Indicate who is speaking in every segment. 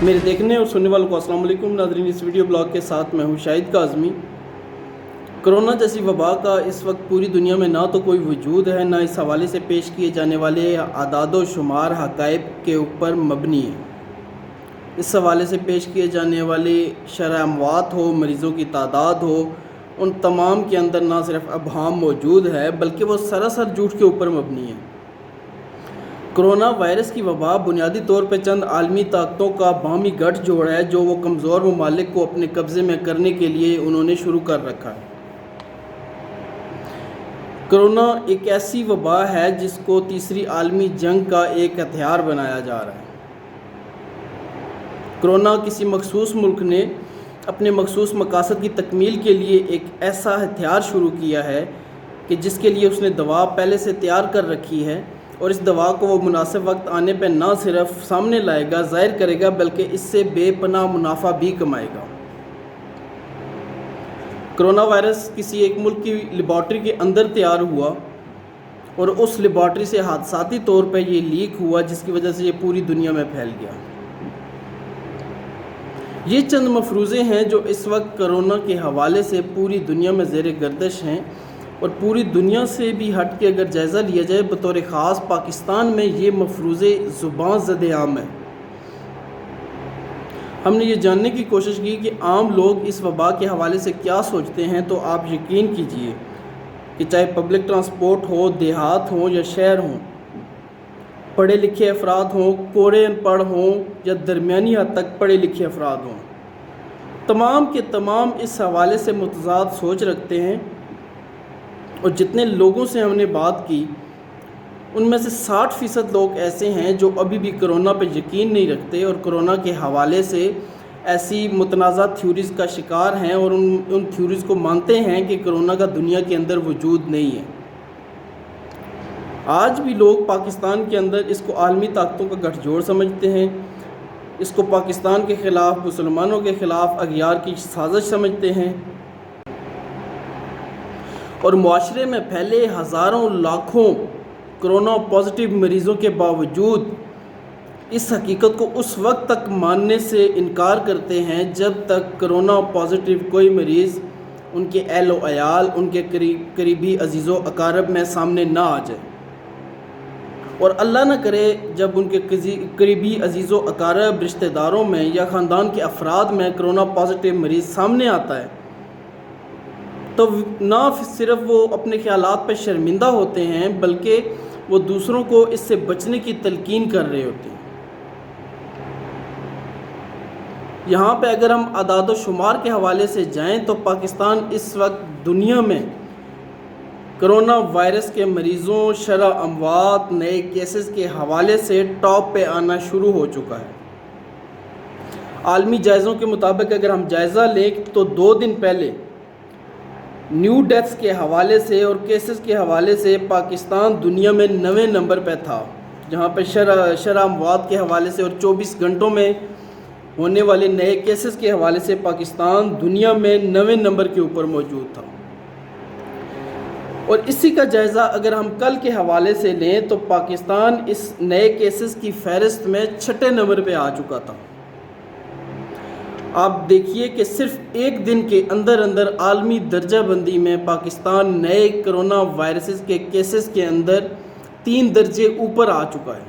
Speaker 1: میرے دیکھنے اور سننے والوں کو السلام علیکم ناظرین، اس ویڈیو بلاگ کے ساتھ میں ہوں شاہد کاظمی۔ کرونا جیسی وبا کا اس وقت پوری دنیا میں نہ تو کوئی وجود ہے، نہ اس حوالے سے پیش کیے جانے والے اعداد و شمار حقائق کے اوپر مبنی ہے۔ اس حوالے سے پیش کیے جانے والے شرح اموات ہو، مریضوں کی تعداد ہو، ان تمام کے اندر نہ صرف ابہام موجود ہے بلکہ وہ سراسر جھوٹ کے اوپر مبنی ہے۔ کرونا وائرس کی وبا بنیادی طور پہ چند عالمی طاقتوں کا باہمی گٹھ جوڑ ہے جو وہ کمزور ممالک کو اپنے قبضے میں کرنے کے لیے انہوں نے شروع کر رکھا ہے۔ کرونا ایک ایسی وبا ہے جس کو تیسری عالمی جنگ کا ایک ہتھیار بنایا جا رہا ہے۔ کرونا کسی مخصوص ملک نے اپنے مخصوص مقاصد کی تکمیل کے لیے ایک ایسا ہتھیار شروع کیا ہے کہ جس کے لیے اس نے دوا پہلے سے تیار کر رکھی ہے، اور اس دوا کو وہ مناسب وقت آنے پہ نہ صرف سامنے لائے گا، ظاہر کرے گا، بلکہ اس سے بے پناہ منافع بھی کمائے گا۔ کرونا وائرس کسی ایک ملک کی لیبارٹری کے اندر تیار ہوا اور اس لیبارٹری سے حادثاتی طور پہ یہ لیک ہوا، جس کی وجہ سے یہ پوری دنیا میں پھیل گیا۔ یہ چند مفروضے ہیں جو اس وقت کرونا کے حوالے سے پوری دنیا میں زیر گردش ہیں، اور پوری دنیا سے بھی ہٹ کے اگر جائزہ لیا جائے بطور خاص پاکستان میں یہ مفروضے زبان زد عام ہیں۔ ہم نے یہ جاننے کی کوشش کی کہ عام لوگ اس وبا کے حوالے سے کیا سوچتے ہیں، تو آپ یقین کیجئے کہ چاہے پبلک ٹرانسپورٹ ہو، دیہات ہوں یا شہر ہوں، پڑھے لکھے افراد ہوں، کوڑے ان پڑھ ہوں یا درمیانی حد تک پڑھے لکھے افراد ہوں، تمام کے تمام اس حوالے سے متضاد سوچ رکھتے ہیں۔ اور جتنے لوگوں سے ہم نے بات کی ان میں سے 60% لوگ ایسے ہیں جو ابھی بھی کرونا پہ یقین نہیں رکھتے اور کرونا کے حوالے سے ایسی متنازع تھیوریز کا شکار ہیں، اور ان تھیوریز کو مانتے ہیں کہ کرونا کا دنیا کے اندر وجود نہیں ہے۔ آج بھی لوگ پاکستان کے اندر اس کو عالمی طاقتوں کا گٹھ جوڑ سمجھتے ہیں، اس کو پاکستان کے خلاف، مسلمانوں کے خلاف اغیار کی سازش سمجھتے ہیں، اور معاشرے میں پھیلے ہزاروں لاکھوں کرونا پازیٹیو مریضوں کے باوجود اس حقیقت کو اس وقت تک ماننے سے انکار کرتے ہیں جب تک کرونا پازیٹیو کوئی مریض ان کے اہل و عیال، ان کے قریبی عزیز و اقارب میں سامنے نہ آ جائے، اور اللہ نہ کرے جب ان کے قریبی عزیز و اقارب، رشتہ داروں میں یا خاندان کے افراد میں کرونا پازیٹیو مریض سامنے آتا ہے تو نہ صرف وہ اپنے خیالات پہ شرمندہ ہوتے ہیں بلکہ وہ دوسروں کو اس سے بچنے کی تلقین کر رہے ہوتے ہیں۔ یہاں پہ اگر ہم اعداد و شمار کے حوالے سے جائیں تو پاکستان اس وقت دنیا میں کرونا وائرس کے مریضوں، شرح اموات، نئے کیسز کے حوالے سے ٹاپ پہ آنا شروع ہو چکا ہے۔ عالمی جائزوں کے مطابق اگر ہم جائزہ لیں تو 2 دن پہلے نیو ڈیتھس کے حوالے سے اور کیسز کے حوالے سے پاکستان دنیا میں 9ویں نمبر پہ تھا، جہاں پہ شرح اموات کے حوالے سے اور 24 گھنٹوں میں ہونے والے نئے کیسز کے حوالے سے پاکستان دنیا میں 9ویں نمبر کے اوپر موجود تھا۔ اور اسی کا جائزہ اگر ہم کل کے حوالے سے لیں تو پاکستان اس نئے کیسز کی فہرست میں 6 نمبر پہ آ چکا تھا۔ آپ دیکھیے کہ صرف ایک دن کے اندر عالمی درجہ بندی میں پاکستان نئے کرونا وائرسز کے کیسز کے اندر 3 درجے اوپر آ چکا ہے۔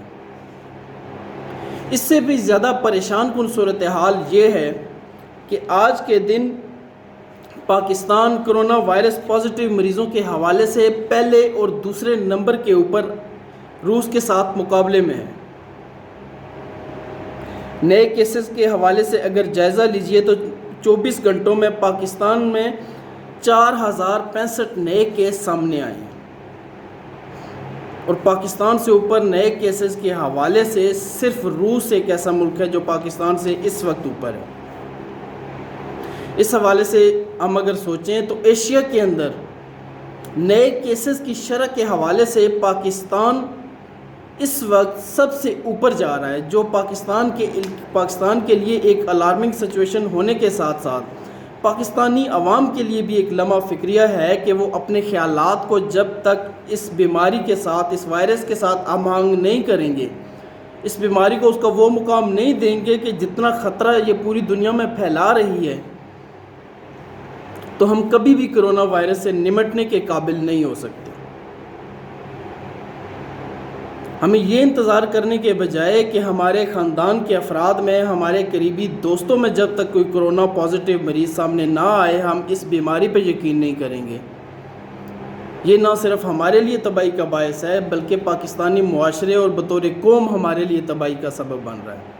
Speaker 1: اس سے بھی زیادہ پریشان کن صورتحال یہ ہے کہ آج کے دن پاکستان کرونا وائرس پازیٹیو مریضوں کے حوالے سے پہلے اور دوسرے نمبر کے اوپر روس کے ساتھ مقابلے میں ہے۔ نئے کیسز کے حوالے سے اگر جائزہ لیجئے تو 24 گھنٹوں میں پاکستان میں 4065 نئے کیس سامنے آئے ہیں، اور پاکستان سے اوپر نئے کیسز کے حوالے سے صرف روس ایک ایسا ملک ہے جو پاکستان سے اس وقت اوپر ہے۔ اس حوالے سے ہم اگر سوچیں تو ایشیا کے اندر نئے کیسز کی شرح کے حوالے سے پاکستان اس وقت سب سے اوپر جا رہا ہے، جو پاکستان کے لیے ایک الارمنگ سچویشن ہونے کے ساتھ ساتھ پاکستانی عوام کے لیے بھی ایک لمحہ فکریہ ہے کہ وہ اپنے خیالات کو جب تک اس بیماری کے ساتھ، اس وائرس کے ساتھ ہم آہنگ نہیں کریں گے، اس بیماری کو اس کا وہ مقام نہیں دیں گے کہ جتنا خطرہ یہ پوری دنیا میں پھیلا رہی ہے، تو ہم کبھی بھی کرونا وائرس سے نمٹنے کے قابل نہیں ہو سکتے۔ ہمیں یہ انتظار کرنے کے بجائے کہ ہمارے خاندان کے افراد میں، ہمارے قریبی دوستوں میں جب تک کوئی کرونا پازیٹیو مریض سامنے نہ آئے، ہم اس بیماری پہ یقین نہیں کریں گے۔ یہ نہ صرف ہمارے لیے تباہی کا باعث ہے، بلکہ پاکستانی معاشرے اور بطور قوم ہمارے لیے تباہی کا سبب بن رہا ہے۔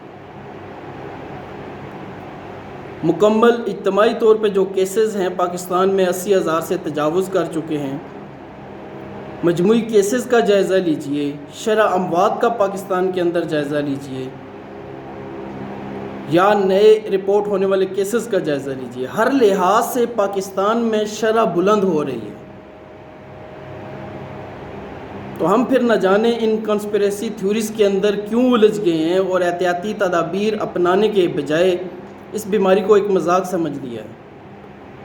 Speaker 1: مکمل اجتماعی طور پہ جو کیسز ہیں پاکستان میں 80,000 سے تجاوز کر چکے ہیں۔ مجموعی کیسز کا جائزہ لیجئے، شرح اموات کا پاکستان کے اندر جائزہ لیجئے، یا نئے رپورٹ ہونے والے کیسز کا جائزہ لیجئے، ہر لحاظ سے پاکستان میں شرح بلند ہو رہی ہے۔ تو ہم پھر نہ جانے ان کنسپریسی تھیوریز کے اندر کیوں الجھ گئے ہیں اور احتیاطی تدابیر اپنانے کے بجائے اس بیماری کو ایک مذاق سمجھ لیا ہے۔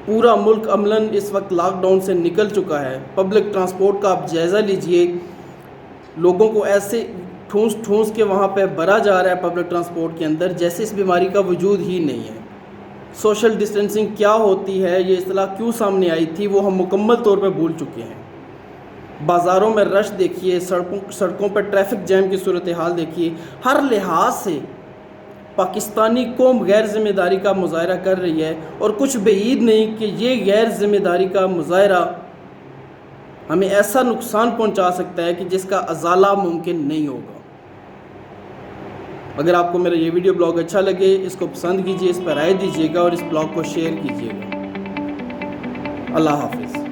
Speaker 1: پورا ملک عملاً اس وقت لاک ڈاؤن سے نکل چکا ہے۔ پبلک ٹرانسپورٹ کا آپ جائزہ لیجئے، لوگوں کو ایسے ٹھونس ٹھونس کے وہاں پہ بھرا جا رہا ہے پبلک ٹرانسپورٹ کے اندر جیسے اس بیماری کا وجود ہی نہیں ہے۔ سوشل ڈسٹینسنگ کیا ہوتی ہے، یہ اصطلاح کیوں سامنے آئی تھی، وہ ہم مکمل طور پہ بھول چکے ہیں۔ بازاروں میں رش دیکھیے، سڑکوں پر ٹریفک جیم کی صورتحال دیکھیے، ہر لحاظ سے پاکستانی قوم غیر ذمہ داری کا مظاہرہ کر رہی ہے، اور کچھ بعید نہیں کہ یہ غیر ذمہ داری کا مظاہرہ ہمیں ایسا نقصان پہنچا سکتا ہے کہ جس کا ازالہ ممکن نہیں ہوگا۔ اگر آپ کو میرا یہ ویڈیو بلاگ اچھا لگے، اس کو پسند کیجئے، اس پر رائے دیجئے گا اور اس بلاگ کو شیئر کیجئے گا۔ اللہ حافظ۔